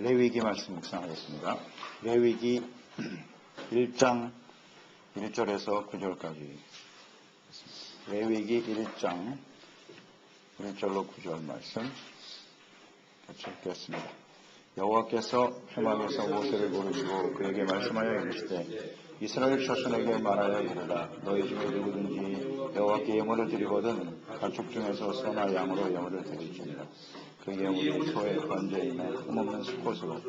레위기 말씀 묵상하겠습니다. 레위기 1장 1절에서 9절까지. 레위기 1장 1절로 9절 말씀 같이 읽겠습니다. 여호와께서 회막에서 모세를 부르시고 그에게 말씀하여 이르시되 이스라엘 자손에게 말하여 이르라. 너희 중에 누구든지 여호와께 예물을 드리거든 가축 중에서 소나 양으로 예물을 드릴지니라. 그 예물이 소의 번제이나 흠없는 수컷으로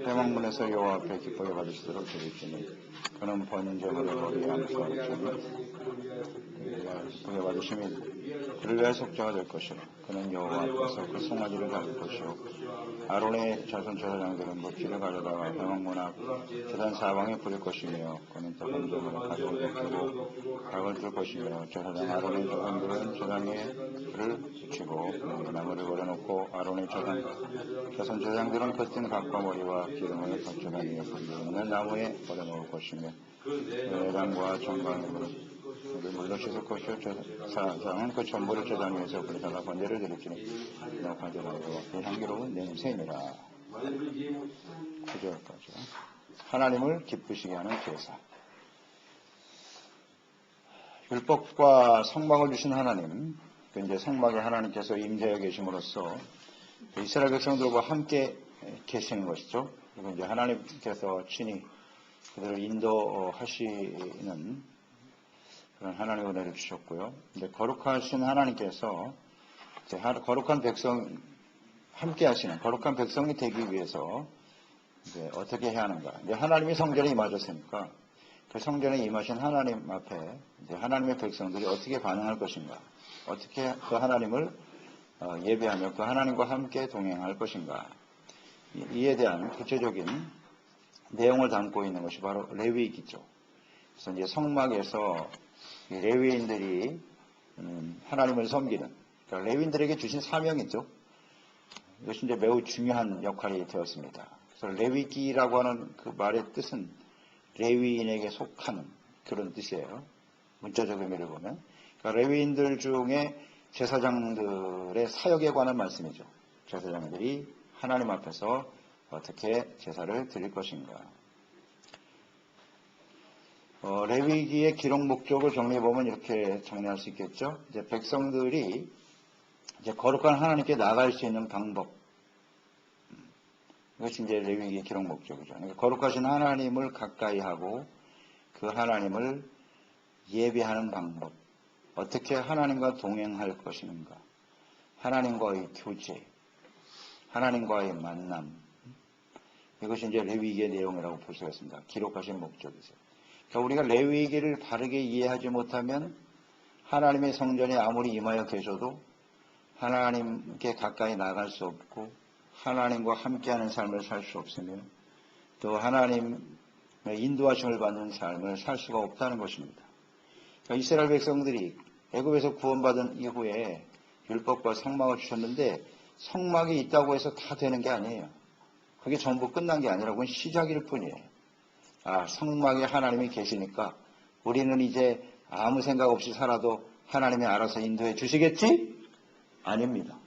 회막문에서 여호와 앞에 기쁘게 받으시도록 드릴지니 그는 번제물의 머리에 암수하는 기쁘게 받으심이 그를 위하여 속죄가 될 것이요 그는 여호와 앞에서 그 송아지를 가질 것이요 아론의 자손 제사장들은 묵지를 가져다가 회막문 앞 제단 사방에 뿌릴 것이며 그는 또 번제물에 가죽을 벗기고 각을 뜰 것이며 제사장 아론의 자손들은 제단에 불을 붙이고 나무를 걸어놓고 아론의 자손 제사장들은 겉은 각과 머리와 기름을 각주간 위에 불리는 나무에 걸어놓을 것이며 회당과 정강을 물로 씻을 것이요 제사장은 그 전부를 제단 위에서 그리다가 번제를 드릴지니 너 가져다가 그 향기로운 냄새니라. 9절까지 하나님을 기쁘시게 하는 제사. 율법과 성막을 주신 하나님, 이제 성막에 하나님께서 임재하여 계심으로써 이스라엘 백성들과 함께 계시는 것이죠. 그리고 이제 하나님께서 친히 그들을 인도하시는 그런 하나님의 은혜를 주셨고요. 이제 거룩하신 하나님께서 이제 거룩한 백성 함께 하시는 거룩한 백성이 되기 위해서 이제 어떻게 해야 하는가? 이제 하나님이 성전에 임하셨으니까 그 성전에 임하신 하나님 앞에 이제 하나님의 백성들이 어떻게 반응할 것인가? 어떻게 그 하나님을 예배하며 그 하나님과 함께 동행할 것인가? 이에 대한 구체적인 내용을 담고 있는 것이 바로 레위기죠. 그래서 이제 성막에서 레위인들이 하나님을 섬기는, 그러니까 레위인들에게 주신 사명이죠. 이것이 이제 매우 중요한 역할이 되었습니다. 그래서 레위기라고 하는 그 말의 뜻은 레위인에게 속하는 그런 뜻이에요. 문자적 의미를 보면. 그러니까 레위인들 중에 제사장들의 사역에 관한 말씀이죠. 제사장들이 하나님 앞에서 어떻게 제사를 드릴 것인가. 레위기의 기록 목적을 정리해보면 이렇게 정리할 수 있겠죠. 이제 백성들이 이제 거룩한 하나님께 나갈 수 있는 방법. 이것이 이제 레위기의 기록 목적이죠. 그러니까 거룩하신 하나님을 가까이 하고 그 하나님을 예배하는 방법. 어떻게 하나님과 동행할 것인가. 하나님과의 교제. 하나님과의 만남. 이것이 이제 레위기의 내용이라고 볼 수가 있습니다. 기록하신 목적이죠. 그러니까 우리가 레위기를 바르게 이해하지 못하면 하나님의 성전에 아무리 임하여 계셔도 하나님께 가까이 나갈 수 없고 하나님과 함께하는 삶을 살 수 없으며 또 하나님의 인도하심을 받는 삶을 살 수가 없다는 것입니다. 그러니까 이스라엘 백성들이 애굽에서 구원받은 이후에 율법과 성막을 주셨는데 성막이 있다고 해서 다 되는 게 아니에요. 그게 전부 끝난 게 아니라 그건 시작일 뿐이에요. 성막에 하나님이 계시니까 우리는 이제 아무 생각 없이 살아도 하나님이 알아서 인도해 주시겠지? 아닙니다.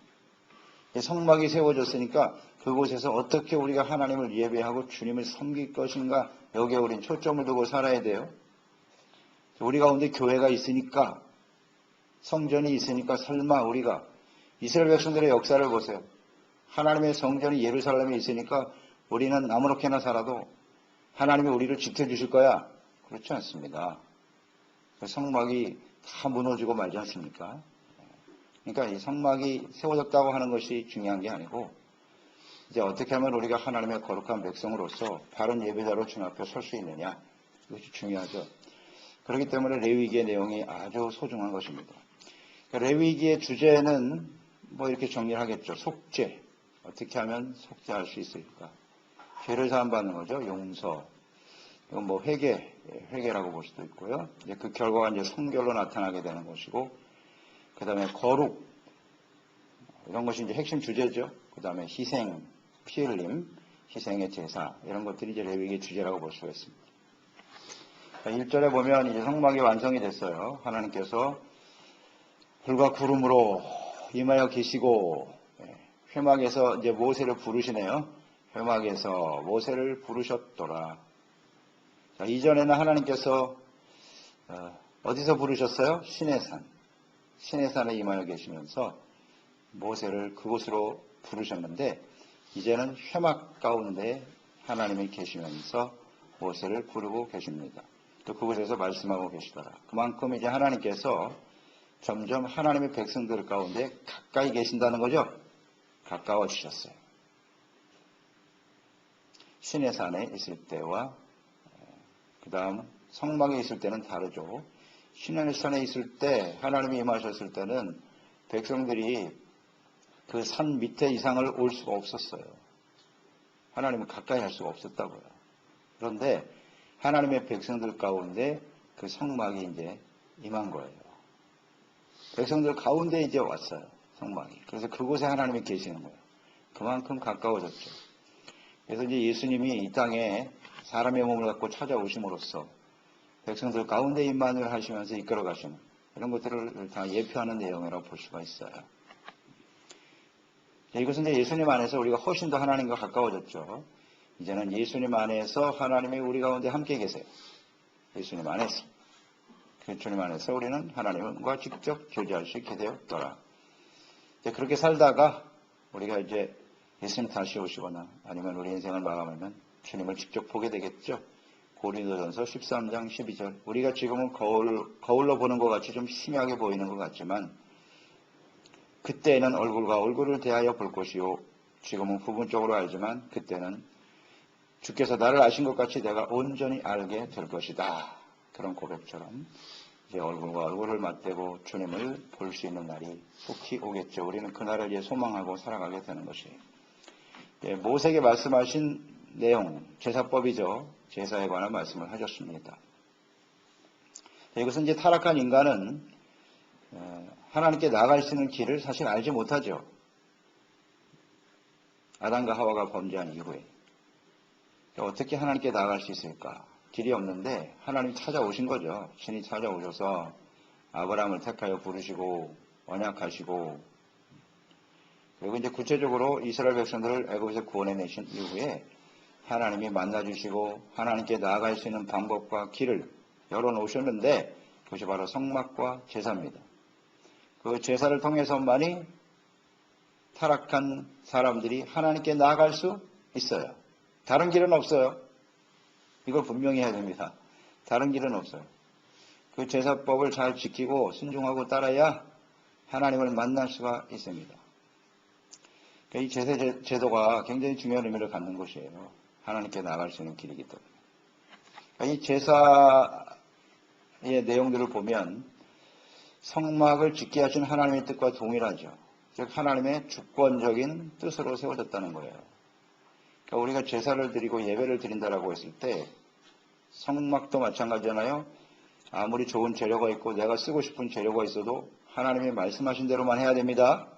성막이 세워졌으니까 그곳에서 어떻게 우리가 하나님을 예배하고 주님을 섬길 것인가 여기에 우린 초점을 두고 살아야 돼요. 우리 가운데 교회가 있으니까 성전이 있으니까 설마 우리가 이스라엘 백성들의 역사를 보세요. 하나님의 성전이 예루살렘에 있으니까 우리는 아무렇게나 살아도 하나님이 우리를 지켜주실 거야? 그렇지 않습니다. 성막이 다 무너지고 말지 않습니까? 그러니까 이 성막이 세워졌다고 하는 것이 중요한 게 아니고 이제 어떻게 하면 우리가 하나님의 거룩한 백성으로서 바른 예배자로 주님 앞에 설 수 있느냐 이것이 중요하죠. 그렇기 때문에 레위기의 내용이 아주 소중한 것입니다. 그러니까 레위기의 주제는 뭐 이렇게 정리를 하겠죠. 속죄. 어떻게 하면 속죄할 수 있을까? 죄를 사함받는 거죠. 용서. 이건 뭐 회개라고 볼 수도 있고요. 이제 그 결과가 이제 성결로 나타나게 되는 것이고, 그 다음에 거룩. 이런 것이 이제 핵심 주제죠. 그 다음에 희생, 피 흘림, 희생의 제사. 이런 것들이 이제 레위기의 주제라고 볼 수가 있습니다. 1절에 보면 이제 성막이 완성이 됐어요. 하나님께서 불과 구름으로 임하여 계시고, 회막에서 이제 모세를 부르시네요. 회막에서 모세를 부르셨더라. 자, 이전에는 하나님께서 어디서 부르셨어요? 시내산. 시내산에 임하여 계시면서 모세를 그곳으로 부르셨는데 이제는 회막 가운데 하나님이 계시면서 모세를 부르고 계십니다. 또 그곳에서 말씀하고 계시더라. 그만큼 이제 하나님께서 점점 하나님의 백성들 가운데 가까이 계신다는 거죠. 가까워지셨어요. 시내산에 있을 때와 그 다음 성막에 있을 때는 다르죠. 시내산에 있을 때 하나님이 임하셨을 때는 백성들이 그 산 밑에 이상을 올 수가 없었어요. 하나님은 가까이 할 수가 없었다고요. 그런데 하나님의 백성들 가운데 그 성막이 이제 임한 거예요. 백성들 가운데 이제 왔어요. 성막이. 그래서 그곳에 하나님이 계시는 거예요. 그만큼 가까워졌죠. 그래서 이제 예수님이 이 땅에 사람의 몸을 갖고 찾아오심으로써 백성들 가운데 임만을 하시면서 이끌어 가시는 이런 것들을 다 예표하는 내용이라고 볼 수가 있어요. 이것은 이제 예수님 안에서 우리가 훨씬 더 하나님과 가까워졌죠. 이제는 예수님 안에서 하나님이 우리 가운데 함께 계세요. 예수님 안에서. 주님 안에서 우리는 하나님과 직접 교제할 수 있게 되었더라. 그렇게 살다가 우리가 이제 예수님 다시 오시거나 아니면 우리 인생을 마감하면 주님을 직접 보게 되겠죠. 고린도전서 13장 12절. 우리가 지금은 거울로 보는 것 같이 좀 희미하게 보이는 것 같지만 그때는 얼굴과 얼굴을 대하여 볼 것이요. 지금은 부분적으로 알지만 그때는 주께서 나를 아신 것 같이 내가 온전히 알게 될 것이다. 그런 고백처럼 이제 얼굴과 얼굴을 맞대고 주님을 볼 수 있는 날이 속히 오겠죠. 우리는 그날을 이제 소망하고 살아가게 되는 것이에요. 모세에게 말씀하신 내용, 제사법이죠. 제사에 관한 말씀을 하셨습니다. 이것은 이제 타락한 인간은 하나님께 나아갈 수 있는 길을 사실 알지 못하죠. 아담과 하와가 범죄한 이후에 어떻게 하나님께 나아갈 수 있을까? 길이 없는데 하나님이 찾아오신 거죠. 신이 찾아오셔서 아브라함을 택하여 부르시고 언약하시고 그리고 이제 구체적으로 이스라엘 백성들을 애굽에서 구원해내신 이후에 하나님이 만나주시고 하나님께 나아갈 수 있는 방법과 길을 열어놓으셨는데 그것이 바로 성막과 제사입니다. 그 제사를 통해서만이 타락한 사람들이 하나님께 나아갈 수 있어요. 다른 길은 없어요. 이걸 분명히 해야 됩니다. 다른 길은 없어요. 그 제사법을 잘 지키고 순종하고 따라야 하나님을 만날 수가 있습니다. 이 제사 제도가 굉장히 중요한 의미를 갖는 것이에요. 하나님께 나아갈 수 있는 길이기 때문에. 이 제사의 내용들을 보면 성막을 짓게 하신 하나님의 뜻과 동일하죠. 즉 하나님의 주권적인 뜻으로 세워졌다는 거예요. 그러니까 우리가 제사를 드리고 예배를 드린다라고 했을 때 성막도 마찬가지잖아요. 아무리 좋은 재료가 있고 내가 쓰고 싶은 재료가 있어도 하나님이 말씀하신 대로만 해야 됩니다.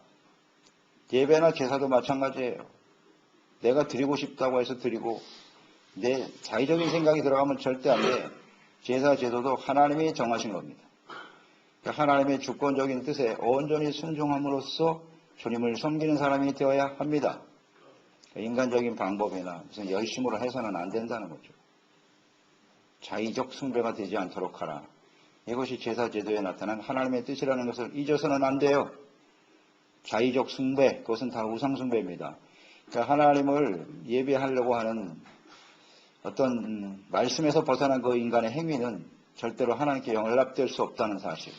예배나 제사도 마찬가지예요. 내가 드리고 싶다고 해서 드리고 내 자의적인 생각이 들어가면 절대 안 돼. 제사 제도도 하나님이 정하신 겁니다. 하나님의 주권적인 뜻에 온전히 순종함으로써 주님을 섬기는 사람이 되어야 합니다. 인간적인 방법이나 무슨 열심으로 해서는 안 된다는 거죠. 자의적 숭배가 되지 않도록 하라. 이것이 제사 제도에 나타난 하나님의 뜻이라는 것을 잊어서는 안 돼요. 자의적 숭배, 그것은 다 우상 숭배입니다. 그러니까 하나님을 예배하려고 하는 어떤 말씀에서 벗어난 그 인간의 행위는 절대로 하나님께 연락될 수 없다는 사실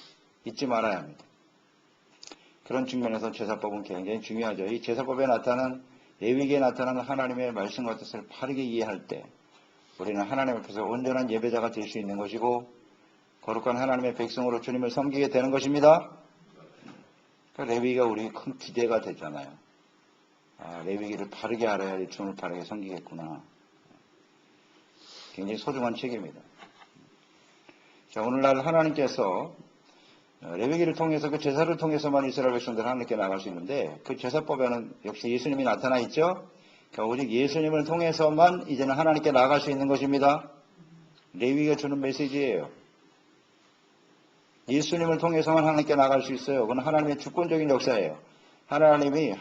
잊지 말아야 합니다. 그런 측면에서 제사법은 굉장히 중요하죠. 이 제사법에 나타난 레위기에 나타나는 하나님의 말씀과 뜻을 바르게 이해할 때 우리는 하나님 앞에서 온전한 예배자가 될 수 있는 것이고 거룩한 하나님의 백성으로 주님을 섬기게 되는 것입니다. 레위기가 우리 큰 기대가 되잖아요. 레위기를 바르게 알아야 주님을 바르게 섬기겠구나. 굉장히 소중한 책입니다. 자, 오늘날 하나님께서 레위기를 통해서 그 제사를 통해서만 이스라엘 백성들 하나님께 나갈 수 있는데 그 제사법에는 역시 예수님이 나타나 있죠. 그러니까 오직 예수님을 통해서만 이제는 하나님께 나갈 수 있는 것입니다. 레위기가 주는 메시지예요. 예수님을 통해서만 하나님께 나갈 수 있어요. 그건 하나님의 주권적인 역사예요. 하나님이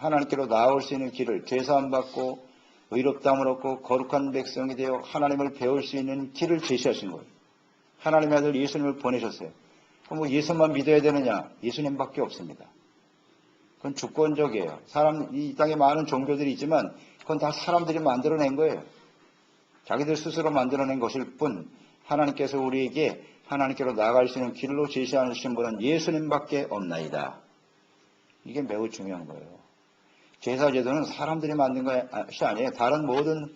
하나님께로 나아올 수 있는 길을 죄사함 받고 의롭다함을 얻고 거룩한 백성이 되어 하나님을 배울 수 있는 길을 제시하신 거예요. 하나님의 아들 예수님을 보내셨어요. 그럼 뭐 예수만 믿어야 되느냐? 예수님밖에 없습니다. 그건 주권적이에요. 이 땅에 많은 종교들이 있지만 그건 다 사람들이 만들어낸 거예요. 자기들 스스로 만들어낸 것일 뿐 하나님께서 우리에게 하나님께로 나아갈 수 있는 길로 제시하신 분은 예수님밖에 없나이다. 이게 매우 중요한 거예요. 제사제도는 사람들이 만든 것이 아니에요. 다른 모든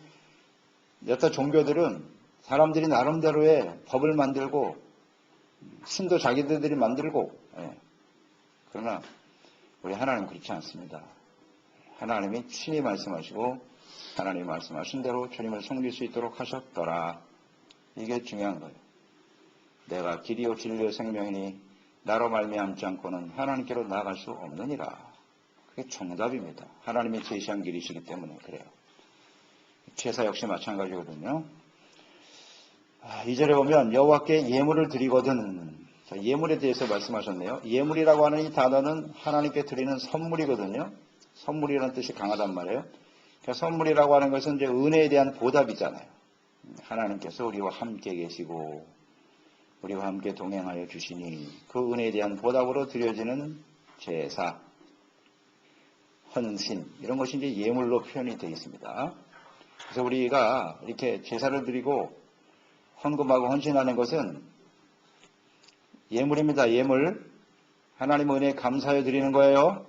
여타 종교들은 사람들이 나름대로의 법을 만들고 신도 자기들이 만들고 그러나 우리 하나님은 그렇지 않습니다. 하나님이 친히 말씀하시고 하나님이 말씀하신 대로 주님을 섬길 수 있도록 하셨더라. 이게 중요한 거예요. 내가 길이요 진리요 생명이니 나로 말미암지 않고는 하나님께로 나아갈 수 없느니라. 그게 정답입니다. 하나님이 제시한 길이시기 때문에 그래요. 제사 역시 마찬가지거든요. 2절에 보면 여호와께 예물을 드리거든. 예물에 대해서 말씀하셨네요. 예물이라고 하는 이 단어는 하나님께 드리는 선물이거든요. 선물이라는 뜻이 강하단 말이에요. 그러니까 선물이라고 하는 것은 이제 은혜에 대한 보답이잖아요. 하나님께서 우리와 함께 계시고 우리와 함께 동행하여 주시니 그 은혜에 대한 보답으로 드려지는 제사, 헌신 이런 것이 이제 예물로 표현이 되어 있습니다. 그래서 우리가 이렇게 제사를 드리고 헌금하고 헌신하는 것은 예물입니다. 예물. 하나님 은혜에 감사하여 드리는 거예요.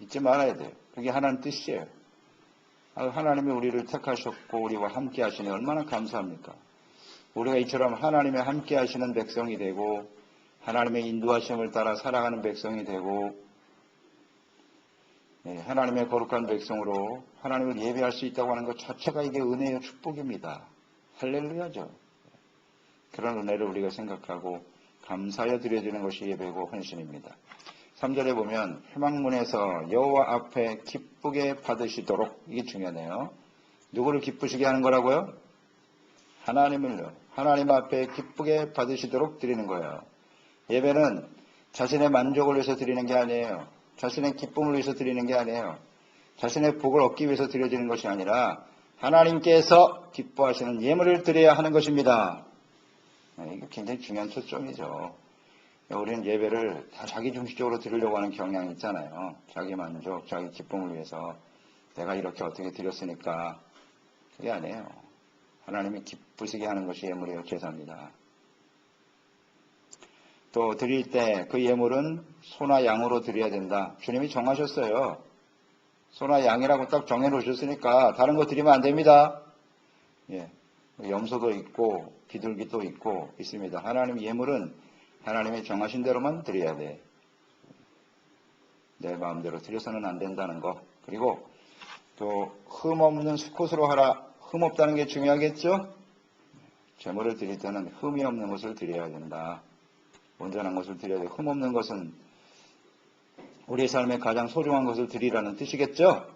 잊지 말아야 돼요. 그게 하나님 뜻이에요. 하나님이 우리를 택하셨고 우리와 함께 하시니 얼마나 감사합니까? 우리가 이처럼 하나님의 함께 하시는 백성이 되고 하나님의 인도하심을 따라 살아가는 백성이 되고 하나님의 거룩한 백성으로 하나님을 예배할 수 있다고 하는 것 자체가 이게 은혜의 축복입니다. 할렐루야죠. 그런 은혜를 우리가 생각하고 감사하여 드려지는 것이 예배고 헌신입니다. 3절에 보면 회막문에서 여호와 앞에 기쁘게 받으시도록 이게 중요하네요. 누구를 기쁘시게 하는 거라고요? 하나님을요. 하나님 앞에 기쁘게 받으시도록 드리는 거예요. 예배는 자신의 만족을 위해서 드리는 게 아니에요. 자신의 기쁨을 위해서 드리는 게 아니에요. 자신의 복을 얻기 위해서 드려지는 것이 아니라 하나님께서 기뻐하시는 예물을 드려야 하는 것입니다. 이게 굉장히 중요한 초점이죠. 우리는 예배를 다 자기중심적으로 드리려고 하는 경향이 있잖아요. 자기 만족, 자기 기쁨을 위해서 내가 이렇게 어떻게 드렸으니까 그게 아니에요. 하나님이 기쁘시게 하는 것이 예물이요 제사입니다. 또 드릴 때 그 예물은 소나 양으로 드려야 된다. 주님이 정하셨어요. 소나 양이라고 딱 정해놓으셨으니까 다른 거 드리면 안 됩니다. 염소도 있고 비둘기도 있고 있습니다. 하나님 예물은 하나님이 정하신 대로만 드려야 돼. 내 마음대로 드려서는 안 된다는 거. 그리고 또 흠없는 수컷으로 하라. 흠없다는 게 중요하겠죠? 제물을 드릴 때는 흠이 없는 것을 드려야 된다. 온전한 것을 드려야 돼. 흠없는 것은 우리의 삶에 가장 소중한 것을 드리라는 뜻이겠죠?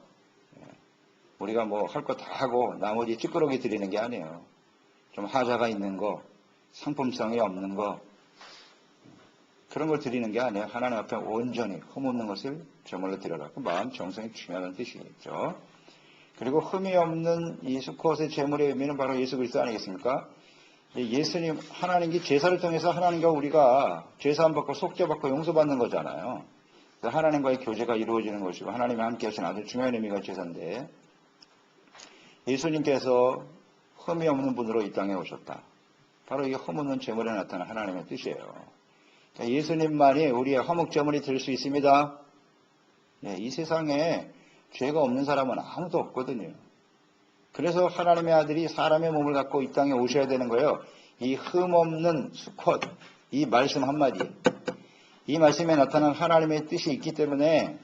우리가 뭐 할 거 다 하고 나머지 찌끄러기 드리는 게 아니에요. 좀 하자가 있는 거, 상품성이 없는 거 그런 걸 드리는 게 아니에요. 하나님 앞에 온전히 흠없는 것을 제물로 드려라. 그 마음 정성이 중요하다는 뜻이겠죠. 그리고 흠이 없는 이 수컷의 제물의 의미는 바로 예수 그리스도 아니겠습니까? 예수님, 하나님이 제사를 통해서 하나님과 우리가 제사함 받고 속죄받고 용서받는 거잖아요. 하나님과의 교제가 이루어지는 것이고 하나님이 함께 하시는 아주 중요한 의미가 제사인데 예수님께서 흠이 없는 분으로 이 땅에 오셨다. 바로 이게 흠 없는 제물에 나타난 하나님의 뜻이에요. 그러니까 예수님만이 우리의 화목 제물이 될 수 있습니다. 이 세상에 죄가 없는 사람은 아무도 없거든요. 그래서 하나님의 아들이 사람의 몸을 갖고 이 땅에 오셔야 되는 거예요. 이 흠없는 수컷, 이 말씀 한마디, 이 말씀에 나타난 하나님의 뜻이 있기 때문에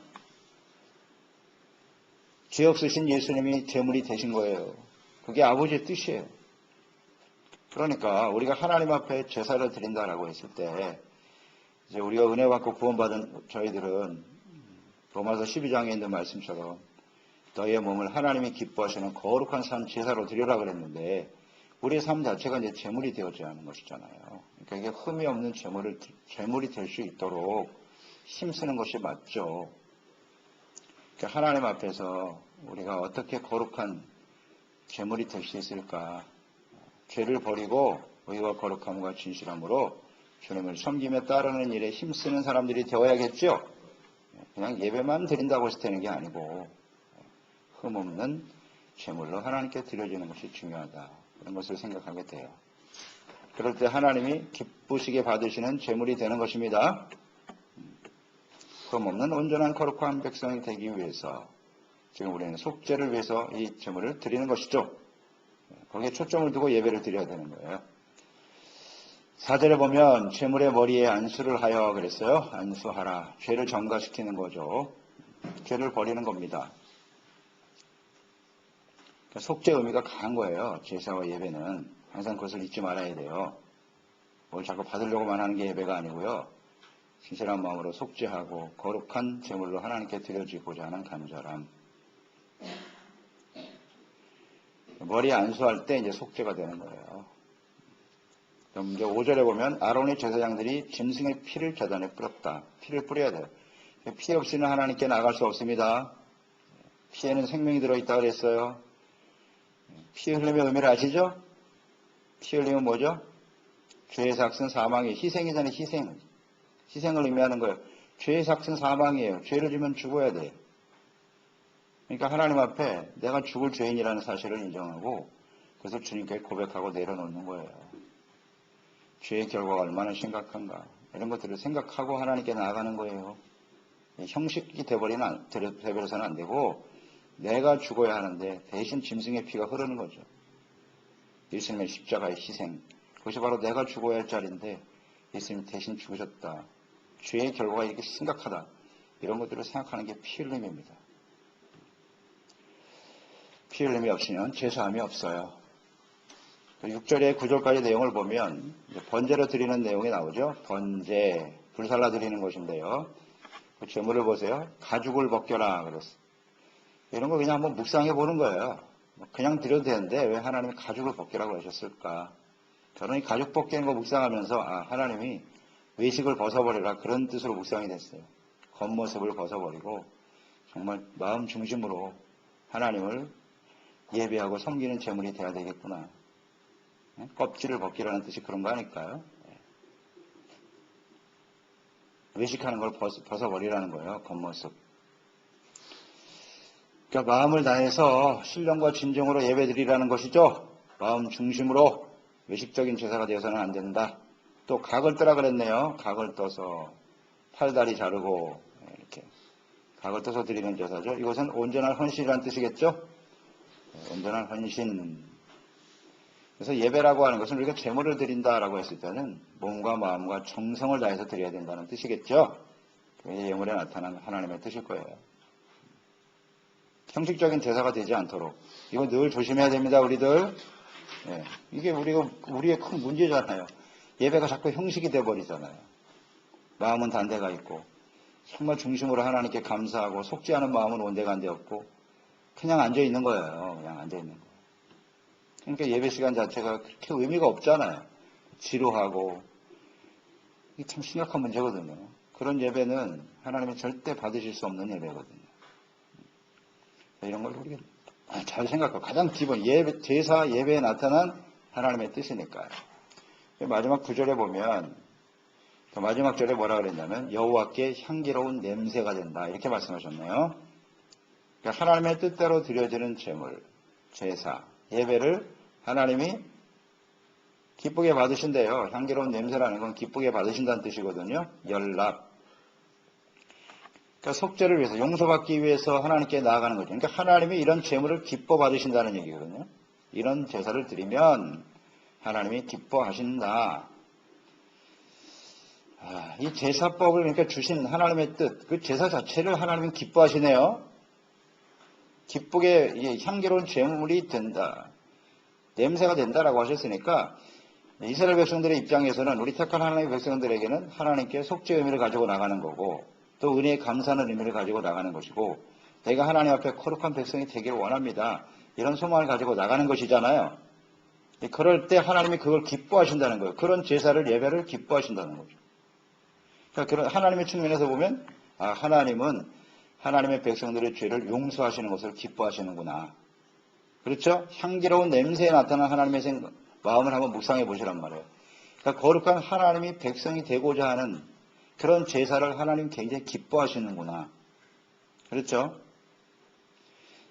죄 없으신 예수님이 제물이 되신 거예요. 그게 아버지의 뜻이에요. 그러니까 우리가 하나님 앞에 제사를 드린다라고 했을 때 이제 우리가 은혜 받고 구원받은 저희들은 로마서 12장에 있는 말씀처럼 너희의 몸을 하나님이 기뻐하시는 거룩한 산 제사로 드려라 그랬는데 우리의 삶 자체가 이제 제물이 되어져야 하는 것이잖아요. 그러니까 이게 흠이 없는 제물이 될 수 있도록 힘쓰는 것이 맞죠. 그러니까 하나님 앞에서 우리가 어떻게 거룩한 제물이 될 수 있을까? 죄를 버리고 의와 거룩함과 진실함으로 주님을 섬김에 따르는 일에 힘쓰는 사람들이 되어야겠죠? 그냥 예배만 드린다고 해서 되는 게 아니고 흠없는 제물로 하나님께 드려지는 것이 중요하다. 그런 것을 생각하게 돼요. 그럴 때 하나님이 기쁘시게 받으시는 제물이 되는 것입니다. 흠없는 온전한 거룩한 백성이 되기 위해서 지금 우리는 속죄를 위해서 이 제물을 드리는 것이죠. 거기에 초점을 두고 예배를 드려야 되는 거예요. 4절에 보면 제물의 머리에 안수를 하여 그랬어요. 안수하라. 죄를 전가시키는 거죠. 죄를 버리는 겁니다. 속죄 의미가 강한 거예요. 제사와 예배는. 항상 그것을 잊지 말아야 돼요. 뭘 자꾸 받으려고만 하는 게 예배가 아니고요. 진실한 마음으로 속죄하고 거룩한 제물로 하나님께 드려지고자 하는 간절함. 머리에 안수할 때 이제 속죄가 되는 거예요. 그럼 이제 5절에 보면 아론의 제사장들이 짐승의 피를 제단에 뿌렸다. 피를 뿌려야 돼요. 피 없이는 하나님께 나갈 수 없습니다. 피에는 생명이 들어있다 그랬어요. 피 흘림의 의미를 아시죠? 피 흘림은 뭐죠? 죄의 삭은 사망이에요. 희생이잖아요. 희생을 의미하는 거예요. 죄의 삭은 사망이에요. 죄를 지면 죽어야 돼요. 그러니까 하나님 앞에 내가 죽을 죄인이라는 사실을 인정하고 그래서 주님께 고백하고 내려놓는 거예요. 죄의 결과가 얼마나 심각한가 이런 것들을 생각하고 하나님께 나아가는 거예요. 형식이 되버려서는 안 되고 내가 죽어야 하는데 대신 짐승의 피가 흐르는 거죠. 예수님의 십자가의 희생. 그것이 바로 내가 죽어야 할 자리인데 예수님이 대신 죽으셨다. 죄의 결과가 이렇게 심각하다. 이런 것들을 생각하는 게 피 흘림입니다. 피 흘림이 없으면 제사함이 없어요. 6절에 9절까지 내용을 보면 번제로 드리는 내용이 나오죠. 번제, 불살라 드리는 것인데요. 그 제물을 보세요. 가죽을 벗겨라 그랬어요. 이런 거 그냥 한번 묵상해 보는 거예요. 그냥 드려도 되는데 왜 하나님이 가죽을 벗기라고 하셨을까? 저는 이 가죽 벗기는 거 묵상하면서 하나님이 외식을 벗어버리라 그런 뜻으로 묵상이 됐어요. 겉모습을 벗어버리고 정말 마음 중심으로 하나님을 예배하고 섬기는 제물이 돼야 되겠구나. 껍질을 벗기라는 뜻이 그런 거 아닐까요? 외식하는 걸 벗어버리라는 거예요. 겉모습. 그러니까 마음을 다해서 신령과 진정으로 예배드리라는 것이죠. 마음 중심으로 외식적인 제사가 되어서는 안 된다. 또 각을 떠라 그랬네요. 각을 떠서 팔다리 자르고 이렇게 각을 떠서 드리는 제사죠. 이것은 온전한 헌신이라는 뜻이겠죠. 온전한 헌신. 그래서 예배라고 하는 것은 우리가 제물을 드린다라고 했을 때는 몸과 마음과 정성을 다해서 드려야 된다는 뜻이겠죠. 그게 예물에 나타난 하나님의 뜻일 거예요. 형식적인 제사가 되지 않도록 이거 늘 조심해야 됩니다. 우리들. 이게 우리의 큰 문제잖아요. 예배가 자꾸 형식이 돼버리잖아요. 마음은 단대가 있고 정말 중심으로 하나님께 감사하고 속죄하는 마음은 온데간데 없고 그냥 앉아있는 거예요. 그냥 앉아있는 거. 그러니까 예배 시간 자체가 그렇게 의미가 없잖아요. 지루하고 이게 참 심각한 문제거든요. 그런 예배는 하나님이 절대 받으실 수 없는 예배거든요. 이런 걸 우리가 잘 생각하고 가장 기본 제사 예배에 나타난 하나님의 뜻이니까요. 마지막 9절에 보면 마지막 절에 뭐라 그랬냐면 여호와께 향기로운 냄새가 된다 이렇게 말씀하셨네요. 그러니까 하나님의 뜻대로 드려지는 제물, 제사, 예배를 하나님이 기쁘게 받으신대요. 향기로운 냄새라는 건 기쁘게 받으신다는 뜻이거든요. 연락. 그러니까 속죄를 위해서 용서받기 위해서 하나님께 나아가는 거죠. 그러니까 하나님이 이런 제물을 기뻐 받으신다는 얘기거든요. 이런 제사를 드리면 하나님이 기뻐하신다. 이 제사법을 그러니까 주신 하나님의 뜻, 그 제사 자체를 하나님이 기뻐하시네요. 기쁘게 향기로운 제물이 된다. 냄새가 된다라고 하셨으니까 이스라엘 백성들의 입장에서는 우리 택한 하나님의 백성들에게는 하나님께 속죄 의미를 가지고 나가는 거고 또 은혜에 감사하는 의미를 가지고 나가는 것이고 내가 하나님 앞에 거룩한 백성이 되기를 원합니다. 이런 소망을 가지고 나가는 것이잖아요. 그럴 때 하나님이 그걸 기뻐하신다는 거예요. 그런 제사를 예배를 기뻐하신다는 거죠. 그러니까 그런 하나님의 측면에서 보면 하나님은 하나님의 백성들의 죄를 용서하시는 것을 기뻐하시는구나. 그렇죠? 향기로운 냄새에 나타난 하나님의 마음을 한번 묵상해 보시란 말이에요. 그러니까 거룩한 하나님이 백성이 되고자 하는 그런 제사를 하나님 굉장히 기뻐하시는구나. 그렇죠?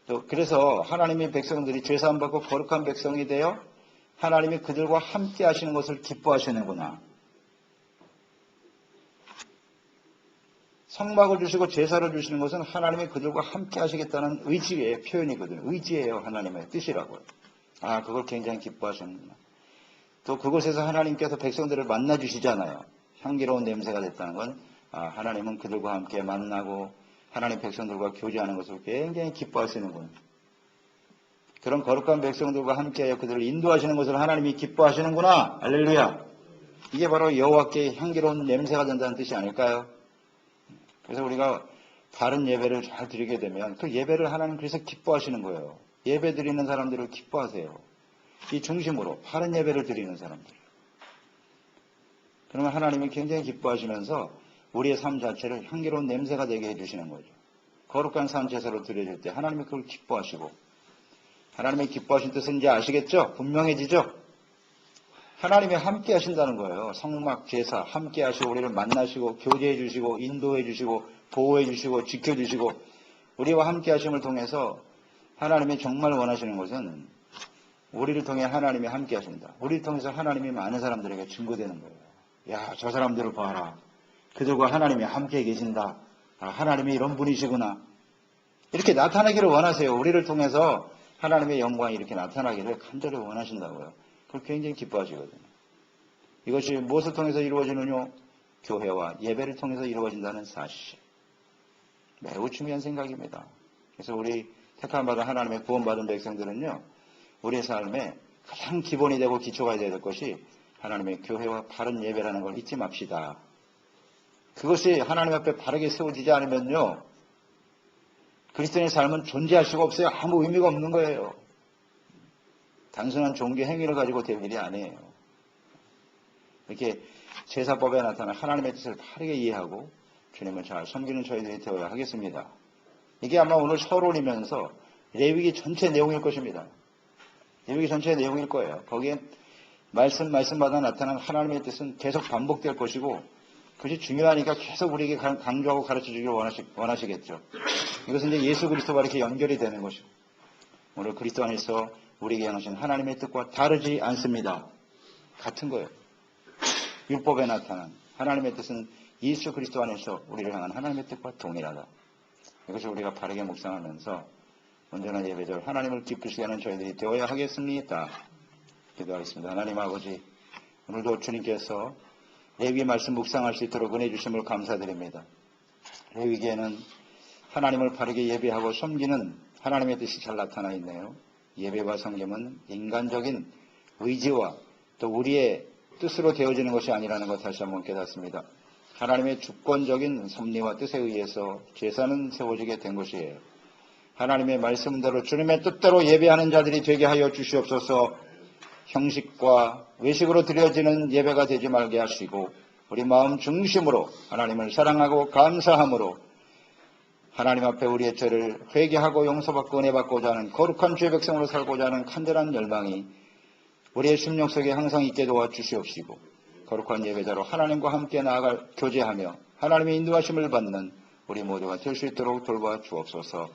또 그래서 하나님의 백성들이 죄사함 받고 거룩한 백성이 되어 하나님이 그들과 함께 하시는 것을 기뻐하시는구나. 성막을 주시고 제사를 주시는 것은 하나님이 그들과 함께 하시겠다는 의지의 표현이거든요. 의지예요. 하나님의 뜻이라고요. 아, 그걸 굉장히 기뻐하시는구나. 또 그곳에서 하나님께서 백성들을 만나 주시잖아요. 향기로운 냄새가 됐다는 건 하나님은 그들과 함께 만나고 하나님 백성들과 교제하는 것을 굉장히 기뻐하시는군. 그런 거룩한 백성들과 함께하여 그들을 인도하시는 것을 하나님이 기뻐하시는구나. 할렐루야. 이게 바로 여호와께 향기로운 냄새가 된다는 뜻이 아닐까요? 그래서 우리가 바른 예배를 잘 드리게 되면 그 예배를 하나님 그래서 기뻐하시는 거예요. 예배 드리는 사람들을 기뻐하세요. 이 중심으로 바른 예배를 드리는 사람들. 그러면 하나님이 굉장히 기뻐하시면서 우리의 삶 자체를 향기로운 냄새가 되게 해주시는 거죠. 거룩한 삶 제사로 드려질 때 하나님이 그걸 기뻐하시고, 하나님의 기뻐하신 뜻은 이제 아시겠죠? 분명해지죠? 하나님이 함께 하신다는 거예요. 성막 제사 함께 하시고 우리를 만나시고 교제해 주시고 인도해 주시고 보호해 주시고 지켜 주시고 우리와 함께 하심을 통해서 하나님이 정말 원하시는 것은 우리를 통해 하나님이 함께 하신다. 우리를 통해서 하나님이 많은 사람들에게 증거되는 거예요. 야, 저 사람들을 봐라. 그들과 하나님이 함께 계신다. 하나님이 이런 분이시구나. 이렇게 나타나기를 원하세요. 우리를 통해서 하나님의 영광이 이렇게 나타나기를 간절히 원하신다고요. 그걸 굉장히 기뻐하시거든요. 이것이 무엇을 통해서 이루어지느냐? 교회와 예배를 통해서 이루어진다는 사실. 매우 중요한 생각입니다. 그래서 우리 택함받은 하나님의 구원받은 백성들은요, 우리의 삶에 가장 기본이 되고 기초가 되어야 될 것이 하나님의 교회와 바른 예배라는 걸 잊지 맙시다. 그것이 하나님 앞에 바르게 세워지지 않으면요, 그리스도인의 삶은 존재할 수가 없어요. 아무 의미가 없는 거예요. 단순한 종교 행위를 가지고 될 일이 아니에요. 이렇게 제사법에 나타난 하나님의 뜻을 바르게 이해하고 주님을 잘 섬기는 저희들이 되어야 하겠습니다. 이게 아마 오늘 서론이면서 레위기 전체 내용일 것입니다. 레위기 전체 내용일 거예요. 거기에 말씀마다 나타난 하나님의 뜻은 계속 반복될 것이고 그것이 중요하니까 계속 우리에게 강조하고 가르쳐주기를 원하시겠죠. 이것은 이제 예수 그리스도와 이렇게 연결이 되는 것이고 오늘 그리스도 안에서 우리에게 향하신 하나님의 뜻과 다르지 않습니다. 같은 거예요. 율법에 나타난 하나님의 뜻은 예수 그리스도 안에서 우리를 향한 하나님의 뜻과 동일하다. 이것을 우리가 바르게 묵상하면서 온전한 예배절 하나님을 기쁘시게 하는 저희들이 되어야 하겠습니다. 기도하겠습니다. 하나님 아버지, 오늘도 주님께서 레위기 말씀 묵상할 수 있도록 은혜 주심을 감사드립니다. 레위기에는 하나님을 바르게 예배하고 섬기는 하나님의 뜻이 잘 나타나 있네요. 예배와 섬김은 인간적인 의지와 또 우리의 뜻으로 되어지는 것이 아니라는 것 다시 한번 깨닫습니다. 하나님의 주권적인 섭리와 뜻에 의해서 제사는 세워지게 된 것이에요. 하나님의 말씀대로 주님의 뜻대로 예배하는 자들이 되게 하여 주시옵소서. 형식과 외식으로 드려지는 예배가 되지 말게 하시고 우리 마음 중심으로 하나님을 사랑하고 감사함으로 하나님 앞에 우리의 죄를 회개하고 용서받고 은혜받고자 하는 거룩한 죄 백성으로 살고자 하는 간절한 열망이 우리의 심령 속에 항상 있게 도와주시옵시고 거룩한 예배자로 하나님과 함께 나아갈 교제하며 하나님의 인도하심을 받는 우리 모두가 될 수 있도록 돌봐 주옵소서.